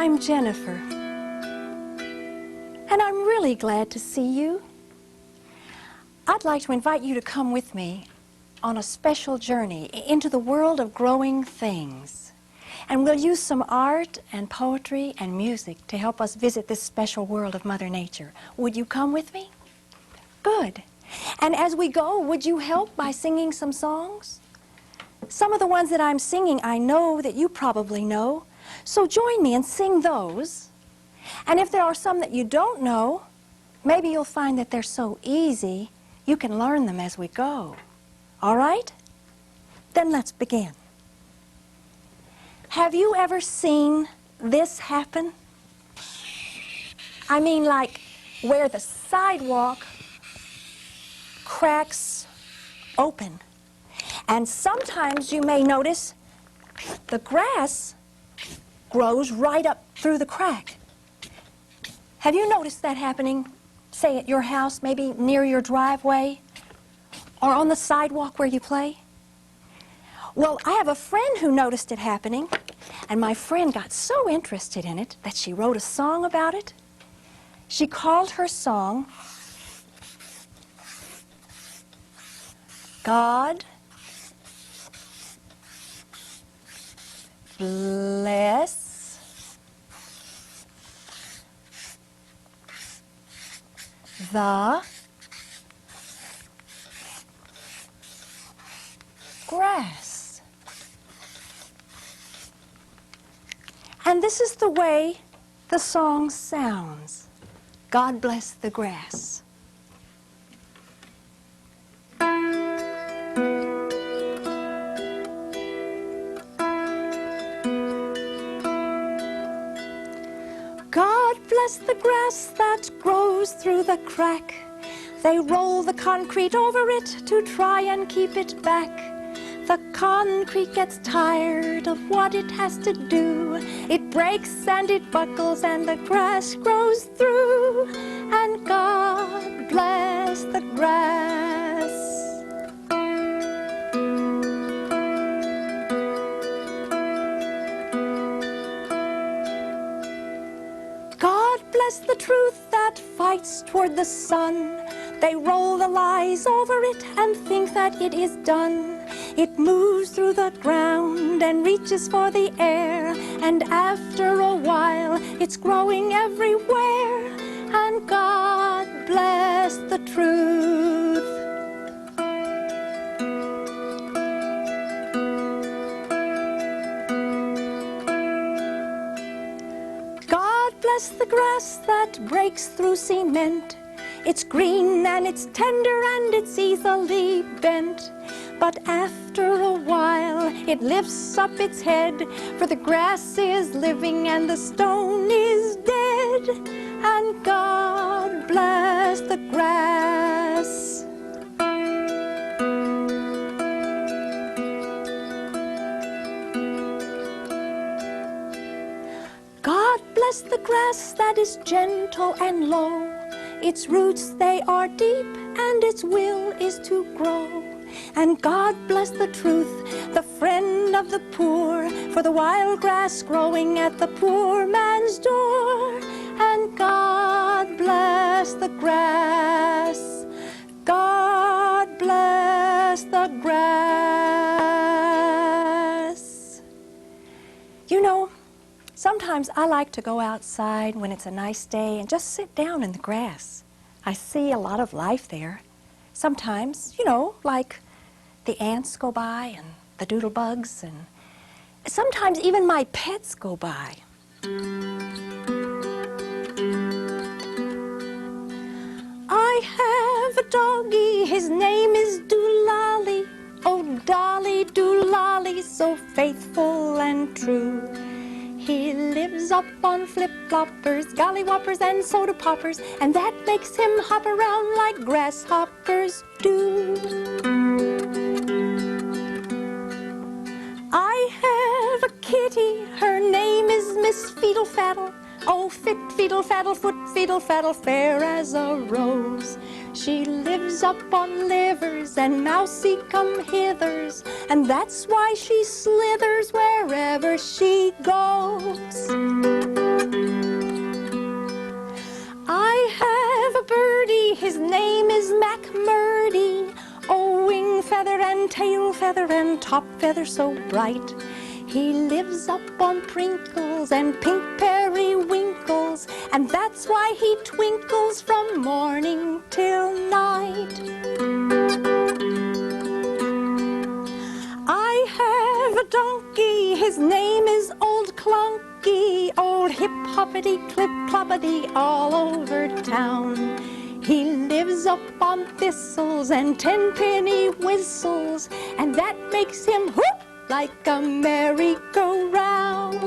I'm Jenifer, and I'm really glad to see you. I'd like to invite you to come with me on a special journey into the world of growing things. And we'll use some art and poetry and music to help us visit this special world of Mother Nature. Would you come with me? Good. And as we go, would you help by singing some songs? Some of the ones that I'm singing I know that you probably know, so join me and sing those. And if there are some that you don't know, maybe you'll find that they're so easy you can learn them as we go. All right? Then let's begin. Have you ever seen this happen? I mean, like where the sidewalk cracks open. And sometimes you may notice the grass grows right up through the crack. Have you noticed that happening, say at your house, maybe near your driveway, or on the sidewalk where you play? Well, I have a friend who noticed it happening, and my friend got so interested in it that she wrote a song about it. She called her song, God Bless the grass. And this is the way the song sounds. God bless the grass. God bless the grass that grows through the crack. They roll the concrete over it to try and keep it back. The concrete gets tired of what it has to do. It breaks and it buckles and the grass grows through. And God bless the grass. God bless the truth that fights toward the sun. They roll the lies over it and think that it is done. It moves through the ground and reaches for the air, and after a while it's growing everywhere. And God bless the truth. God bless the grass that breaks through cement. It's green and it's tender and it's easily bent. But after a while it lifts up its head, for the grass is living and the stone is dead. And God bless the grass. God bless the grass that is gentle and low. Its roots, they are deep, and its will is to grow. And God bless the truth, the friend of the poor, for the wild grass growing at the poor man's door. And God bless the grass. God bless the grass. You know, sometimes I like to go outside when it's a nice day and just sit down in the grass. I see a lot of life there. Sometimes, you know, like the ants go by and the doodlebugs, and sometimes even my pets go by. I have a doggie, his name is Doolally. Oh, Dolly, Doolally, so faithful and true. He lives up on flip-floppers, gollywoppers, and soda poppers, and that makes him hop around like grasshoppers do. I have a kitty, her name is Miss Feedle-Faddle. Oh, fit, feedle-faddle, foot, feedle-faddle, fair as a rose. She lives up on livers and mousy come-hithers, and that's why she slithers wherever she goes. birdie, his name is MacMurdy. Oh, wing feather and tail feather and top feather so bright. He lives up on prinkles and pink periwinkles, and that's why he twinkles from morning till night. I have a donkey, his name is Old Clunky. Old hip-hoppity, clip-cloppity all over town. He lives up on thistles and tenpenny whistles, and that makes him whoop like a merry-go-round.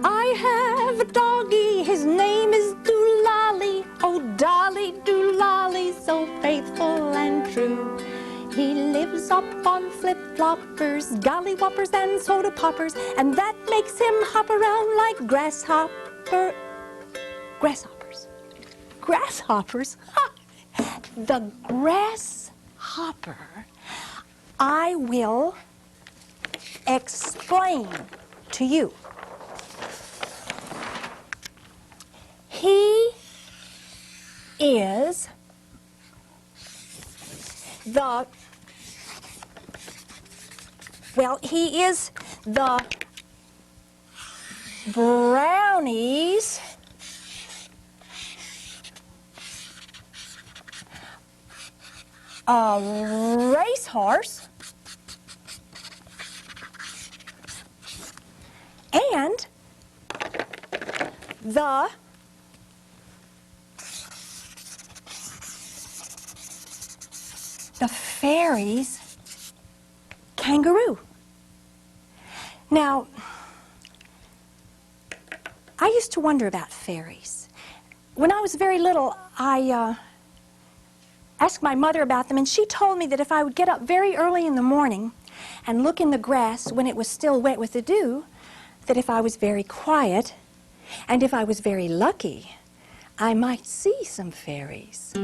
I have a doggy, his name is Doolally. Oh, Dolly Doolally, so faithful and true. He lives up on flip-floppers, golly-whoppers, and soda poppers, and that makes him hop around like grasshoppers. Grasshoppers? Ha! The grasshopper, I will explain to you. He is the brownies' racehorse, and the fairies' kangaroo. Now, I used to wonder about fairies. When I was very little, I asked my mother about them, and she told me that if I would get up very early in the morning and look in the grass when it was still wet with the dew, that if I was very quiet and if I was very lucky, I might see some fairies.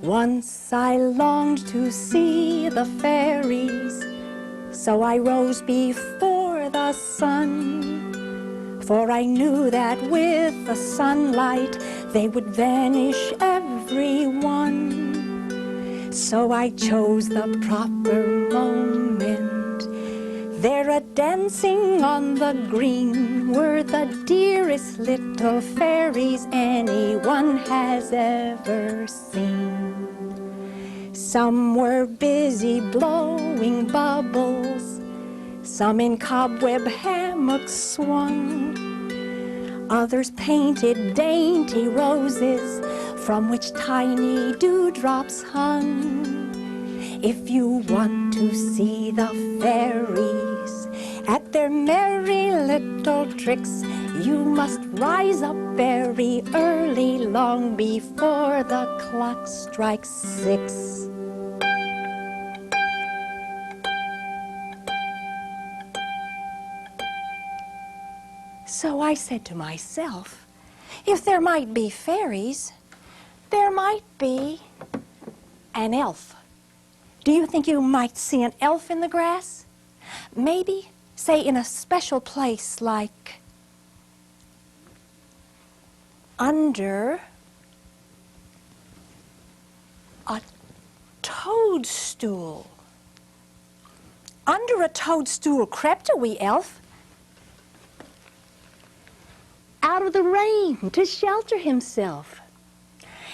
Once I longed to see the fairies, so I rose before the sun, for I knew that with the sunlight they would vanish everyone. So I chose the proper moment. There a-dancing on the green were the dearest little fairies anyone has ever seen. Some were busy blowing bubbles, some in cobweb hammocks swung. Others painted dainty roses from which tiny dewdrops hung. If you want to see the fairies at their merry little tricks, you must rise up very early, long before the clock strikes 6. So I said to myself, if there might be fairies, there might be an elf. Do you think you might see an elf in the grass? Maybe, say, in a special place like under a toadstool. Under a toadstool crept a wee elf, out of the rain to shelter himself.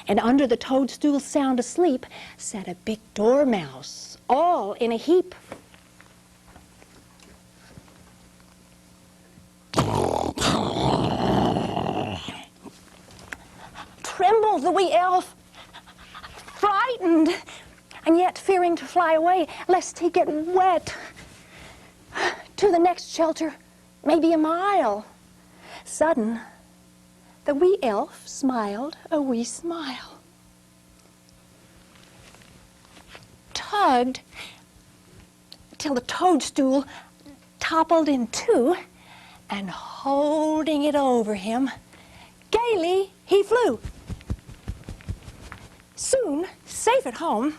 And under the toadstool sound asleep sat a big dormouse, all in a heap. Trembled the wee elf, frightened, and yet fearing to fly away lest he get wet. To the next shelter, maybe a mile. Sudden, the wee elf smiled a wee smile, tugged till the toadstool toppled in two, and holding it over him, gaily he flew. Soon, safe at home,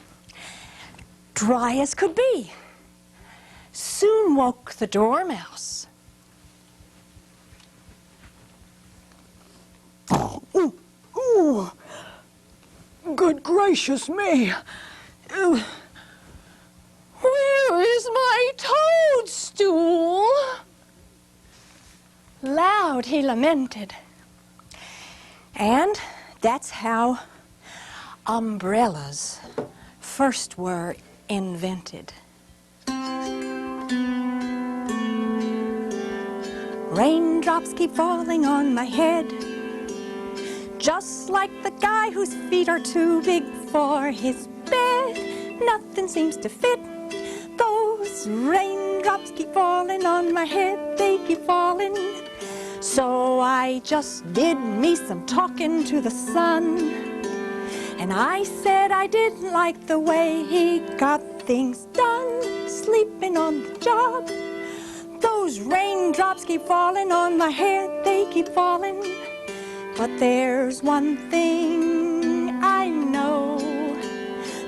dry as could be, soon woke the dormouse. gracious me! Where is my toadstool? Loud he lamented. And that's how umbrellas first were invented. Raindrops keep falling on my head, just like the guy whose feet are too big for his bed. Nothing seems to fit. Those raindrops keep falling on my head, they keep falling. So I just did me some talking to the sun, and I said I didn't like the way he got things done, sleeping on the job. Those raindrops keep falling on my head, they keep falling. But there's one thing I know,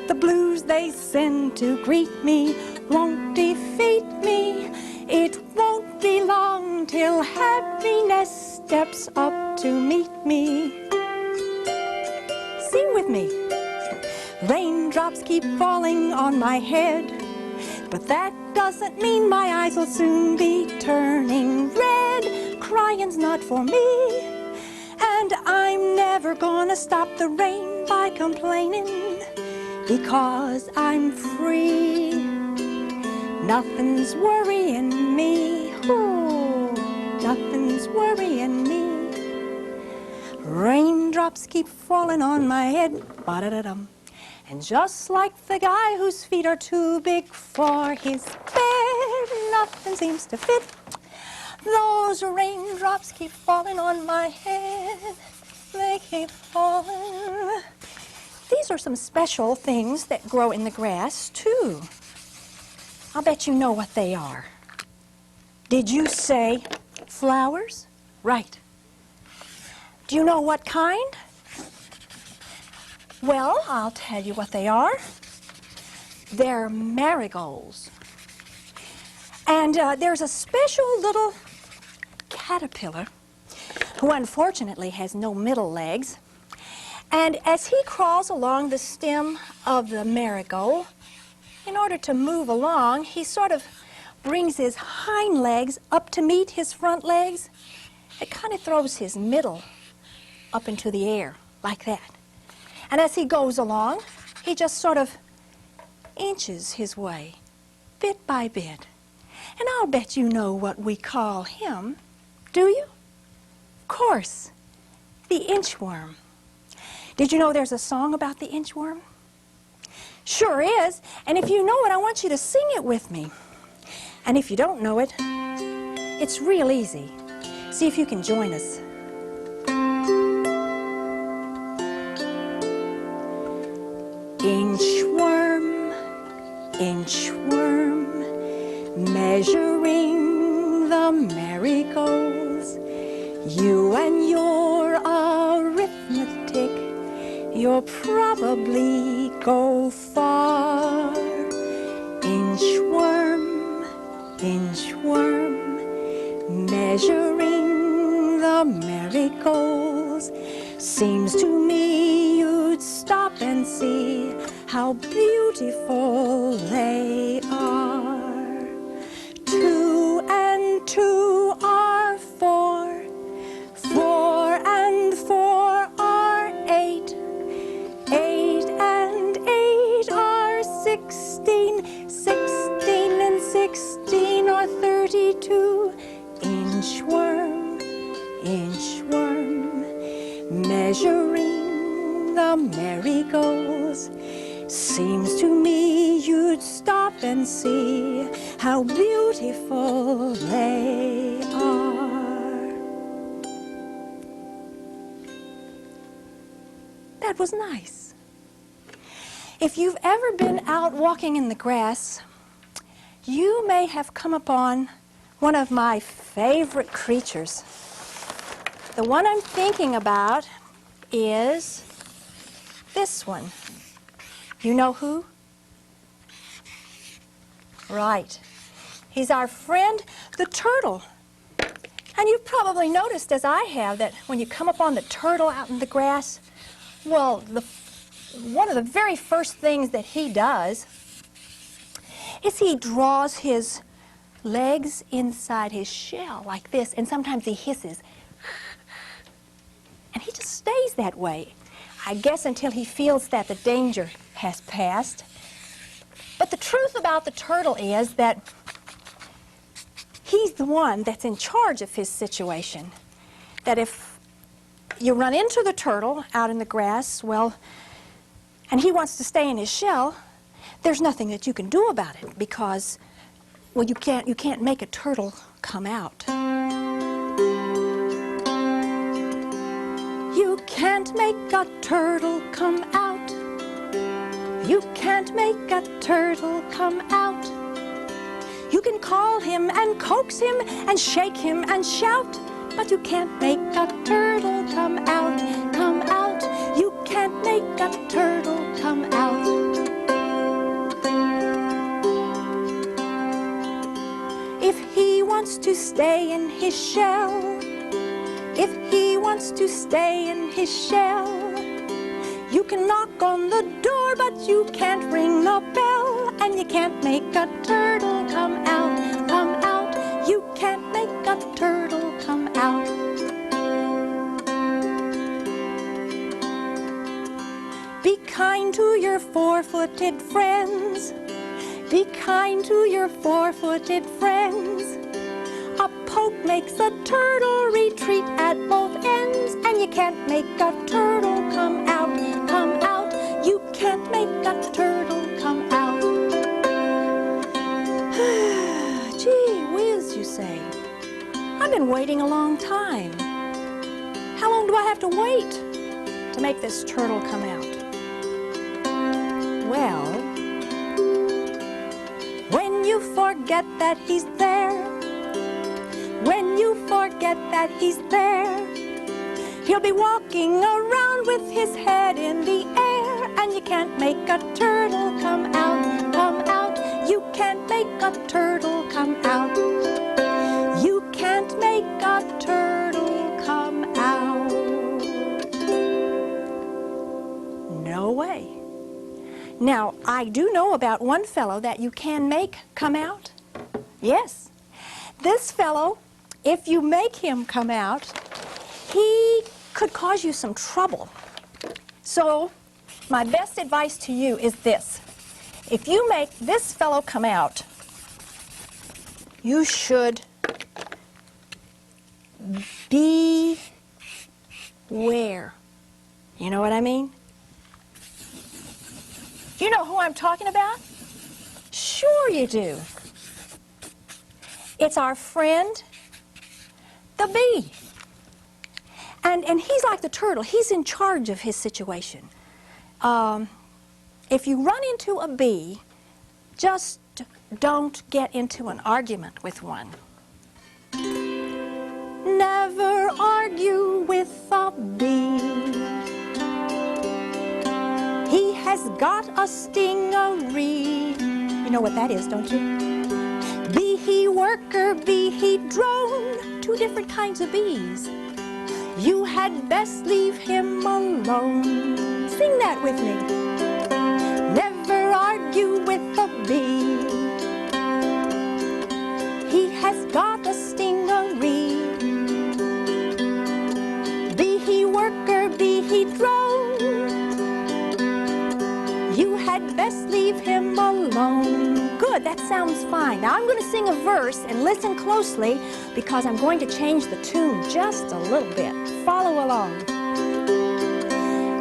the blues they send to greet me won't defeat me. It won't be long till happiness steps up to meet me. Sing with me. Raindrops keep falling on my head, but that doesn't mean my eyes will soon be turning red. Crying's not for me, and I'm never gonna stop the rain by complaining, because I'm free. Nothing's worrying me, ooh, nothing's worrying me. Raindrops keep falling on my head, ba-da-da-dum. And just like the guy whose feet are too big for his bed, nothing seems to fit. Those raindrops keep falling on my head, they keep falling. These are some special things that grow in the grass, too. I'll bet you know what they are. Did you say flowers? Right. Do you know what kind? Well, I'll tell you what they are. They're marigolds. And there's a special little caterpillar who unfortunately has no middle legs. And as he crawls along the stem of the marigold, in order to move along, he sort of brings his hind legs up to meet his front legs. It kind of throws his middle up into the air, like that. And as he goes along, he just sort of inches his way, bit by bit. And I'll bet you know what we call him, do you? Of course, the inchworm. Did you know there's a song about the inchworm? Sure is, and if you know it, I want you to sing it with me. And if you don't know it, it's real easy. See if you can join us. Inchworm, inchworm, measuring the marigolds, you and your arithmetic, you'll probably go far. Inchworm, inchworm, measuring the marigolds, seems to me you'd stop and see how beautiful they are. 2 and 2 are 4, 4 and 4 are 8, 8 and 8 are 16, 16 and 16 are 32. Inchworm, inchworm, measuring the marigolds, seems to me you'd stop and see how beautiful they are. That was nice. If you've ever been out walking in the grass, you may have come upon one of my favorite creatures. The one I'm thinking about is this one. You know who? Right. He's our friend, the turtle. And you've probably noticed, as I have, that when you come upon the turtle out in the grass, well, the one of the very first things that he does is he draws his legs inside his shell like this, and sometimes he hisses. And he just stays that way, I guess, until he feels that the danger has passed. But the truth about the turtle is that he's the one that's in charge of his situation. That if you run into the turtle out in the grass, well, and he wants to stay in his shell, there's nothing that you can do about it because, well, you can't make a turtle come out. You can't make a turtle come out. You can't make a turtle come out. You can call him and coax him and shake him and shout, but you can't make a turtle come out, come out. You can't make a turtle come out. If he wants to stay in his shell, if he wants to stay in his shell, you can knock on the door, but you can't ring a bell, and you can't make a turtle come out, come out. You can't make a turtle come out. Be kind to your four-footed friends. Be kind to your four-footed friends. A poke makes a turtle retreat at both ends, and you can't make a turtle come out, come out. You can't make a turtle come out. Gee whiz, you say. I've been waiting a long time. How long do I have to wait to make this turtle come out? Well, when you forget that he's there, when you forget that he's there, he'll be walking around with his head in the air, and you can't make a turtle come out, come out. You can't make a turtle come out. You can't make a turtle come out. No way. Now, I do know about one fellow that you can make come out. Yes. This fellow, if you make him come out, he could cause you some trouble. So, my best advice to you is this. If you make this fellow come out, you should beware. You know what I mean? You know who I'm talking about? Sure you do. It's our friend, the bee. And he's like the turtle. He's in charge of his situation. If you run into a bee, just don't get into an argument with one. Never argue with a bee. He has got a stingery. You know what that is, don't you? Be he worker, be he drone, two different kinds of bees. You had best leave him alone. Sing that with me. Never argue with a bee. He has got a stingery. Be he worker, be he drone, you had best leave him alone. Good, that sounds fine. Now I'm going to sing a verse and listen closely because I'm going to change the tune just a little bit. Follow along.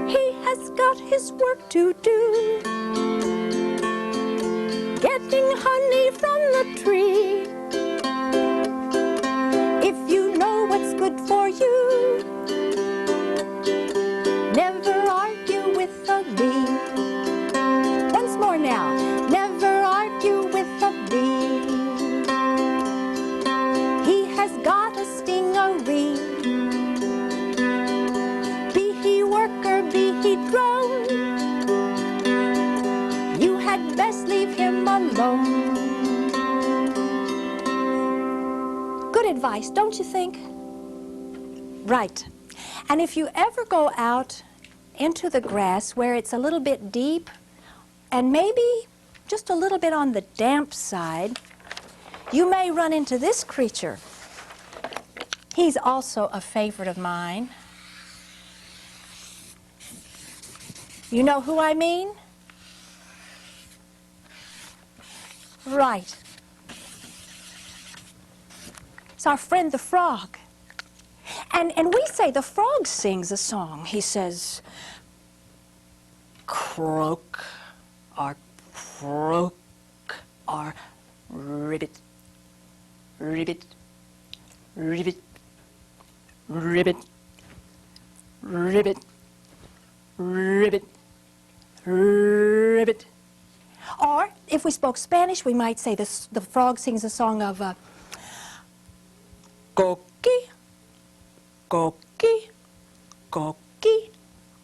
He has got his work to do, getting honey from the tree. If you know what's good for you, never argue with a bee. Once more now. Never argue with a bee. He has got a stingery. Be he worker, be he drone, you had best leave him alone. Good advice, don't you think? Right. And if you ever go out into the grass where it's a little bit deep and maybe just a little bit on the damp side, you may run into this creature. He's also a favorite of mine. You know who I mean? Right. It's our friend the frog. And we say the frog sings a song. He says, croak, or croak, or ribbit, ribbit, ribbit, ribbit, ribbit, ribbit, ribbit. Or, if we spoke Spanish, we might say this, the frog sings a song of coqui, coqui, coqui,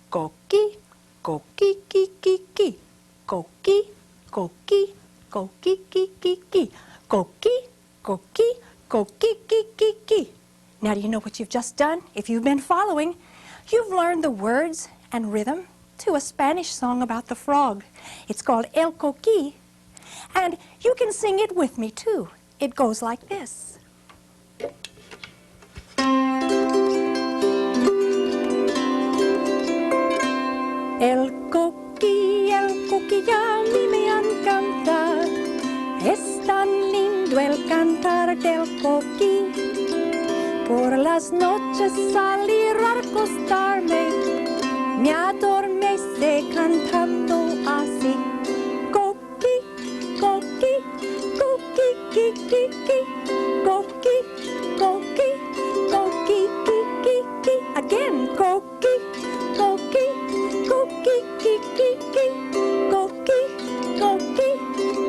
coqui, coqui, ki, ki, ki, coqui, coqui, coqui, ki, ki, ki, coqui, coqui, coqui, ki, ki, ki. Now, do you know what you've just done? If you've been following, you've learned the words and rhythm to a Spanish song about the frog. It's called El Coqui, and you can sing it with me too. It goes like this. El coqui a mí me encanta. Es tan lindo el cantar del coqui. Por las noches salir a acostarme, me adormece cantando así. Coqui, coqui, coqui, ki, ki, ki. Coqui, coqui, coqui, ki, ki, ki. Again, coqui, coqui, coqui, ki, ki, ki. Coqui, coqui,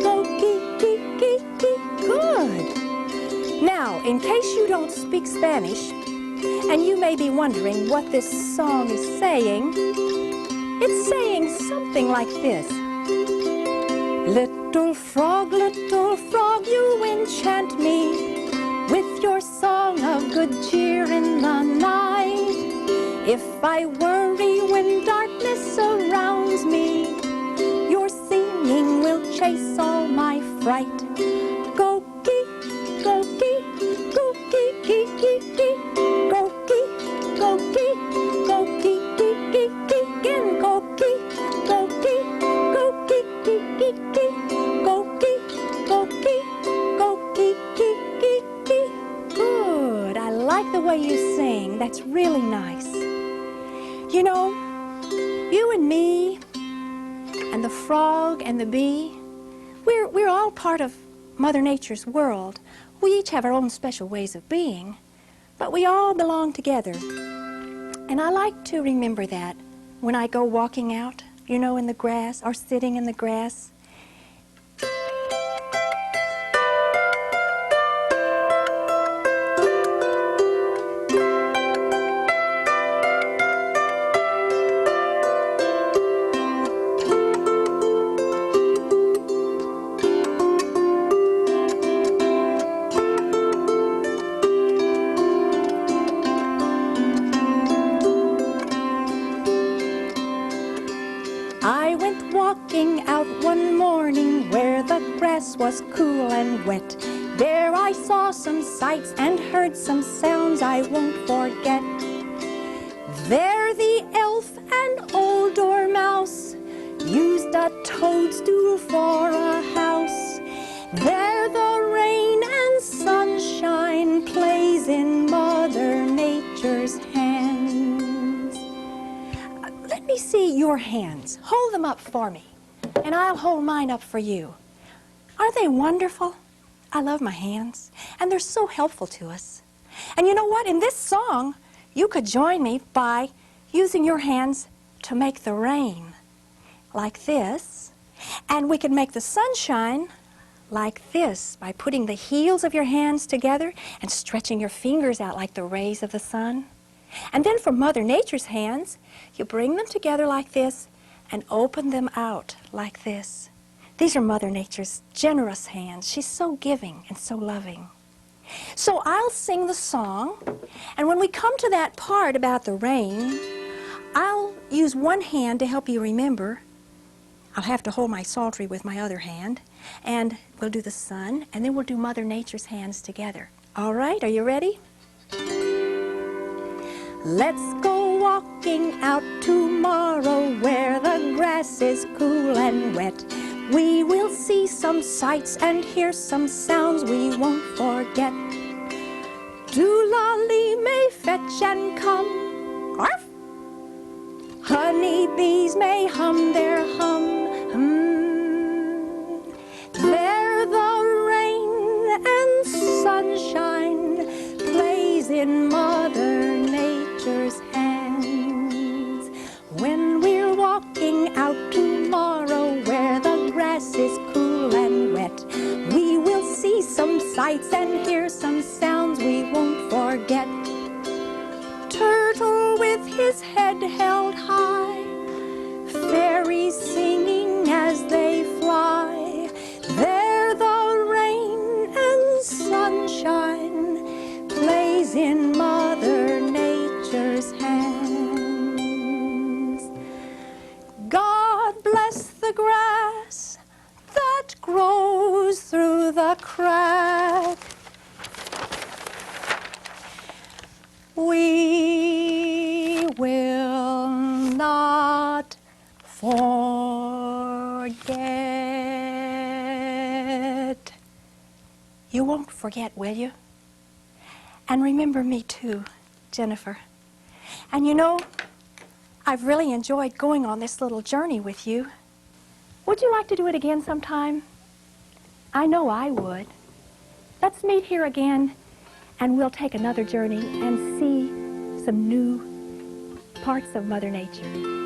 coqui, ki, ki, ki. Good. Now, in case you don't speak Spanish, and you may be wondering what this song is saying, it's saying something like this. Little frog, you enchant me with your song of good cheer in the night. If I worry when darkness surrounds me, your singing will chase all my fright. Coqui, coqui, coqui, ki, ki, ki. Coqui, coqui, coqui, ki, ki, ki. Again, coqui, coqui, coqui, ki, ki, ki. Coqui, coqui, coqui, ki, ki, ki. Good. I like the way you sing. That's really nice. You know, you and me and the frog and the bee, we're all part of Mother Nature's world. We each have our own special ways of being, but we all belong together. And I like to remember that when I go walking out, you know, in the grass or sitting in the grass. I went walking out one morning where the grass was cool and wet. There I saw some sights and heard some sounds I won't forget. There the elf and old dormouse used a toadstool for a house. There the rain and sunshine plays in Mother Nature's hands. Let me see your hands. Hold them up for me, and I'll hold mine up for you. Aren't they wonderful? I love my hands, and they're so helpful to us. And you know what? In this song, you could join me by using your hands to make the rain, like this. And we could make the sunshine like this by putting the heels of your hands together and stretching your fingers out like the rays of the sun. And then for Mother Nature's hands, you bring them together like this and open them out like this. These are Mother Nature's generous hands. She's so giving and so loving. So I'll sing the song, and when we come to that part about the rain, I'll use one hand to help you remember. I'll have to hold my psaltery with my other hand, and we'll do the sun, and then we'll do Mother Nature's hands together. All right, are you ready? Let's go walking out tomorrow where the grass is cool and wet. We will see some sights and hear some sounds we won't forget. Doolally may fetch and come. Arf! Honeybees may hum their hum. There the rain and sunshine plays in Mother Nature's hands. When we're walking out tomorrow where the grass is cool and wet, we will see some sights and hear some sounds we won't forget. Turtle with his head held high, fairies singing as they fly. There the rain and sunshine plays in Mother Nature's hands. God bless the grass that grows through the crack. We will not forget. You won't forget, will you? And remember me too, Jenifer. And you know, I've really enjoyed going on this little journey with you. Would you like to do it again sometime? I know I would. Let's meet here again, and we'll take another journey and see some new parts of Mother Nature.